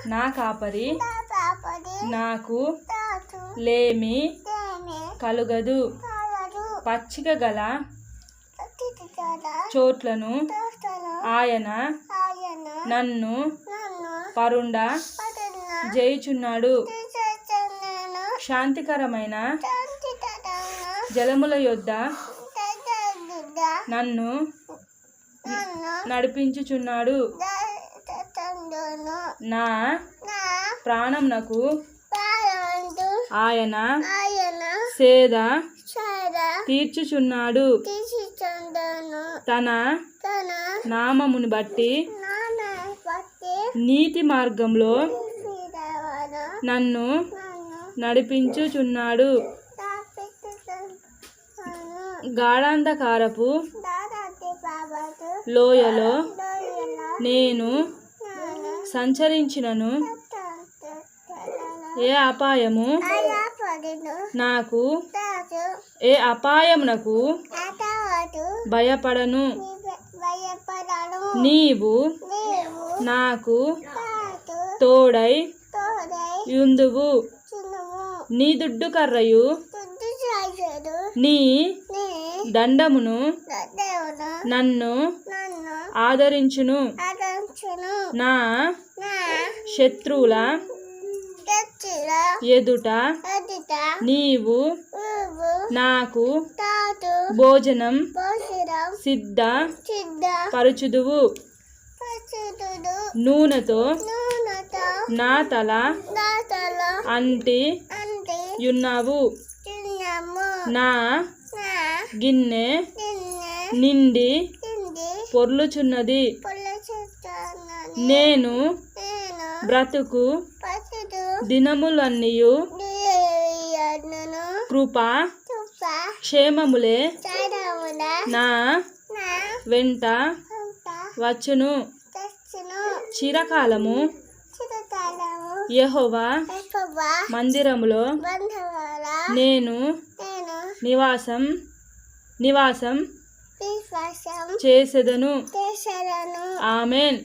నా కాపరి నాకు లేమి కలుగదు. పచ్చిక గల చోట్లను ఆయన నన్ను పరుండ చేయుచున్నాడు. శాంతికరమైన జలముల యొద్ద నన్ను నడిపించుచున్నాడు. నా ప్రాణమునకు ఆయన సేద తీర్చుచున్నాడు. తన నామమును బట్టి నీతి మార్గంలో నన్ను నడిపించుచున్నాడు. గాఢాంధకారపు లోయలో నేను సంచరించినను ఏ అపాయమునకు భయపడను. నీవు నాకు తోడై యుందువు. నీ దుడ్డు కర్రయు నీ దండమును నన్ను ఆదరించును. నా శత్రువుల ఎదుట నీవు నాకు భోజనం సిద్ధ పరచుదువు. నూనెతో నా తల అంటి యున్నావు. నా గిన్నె నిండి పొర్లుచున్నది. నేను బ్రతుకు దినములన్నీయు కృప క్షేమములే నా వెంట వచ్చును. చిరకాలము యెహోవా మందిరములో నేను నివాసం చేసెదను. ఆమేన్.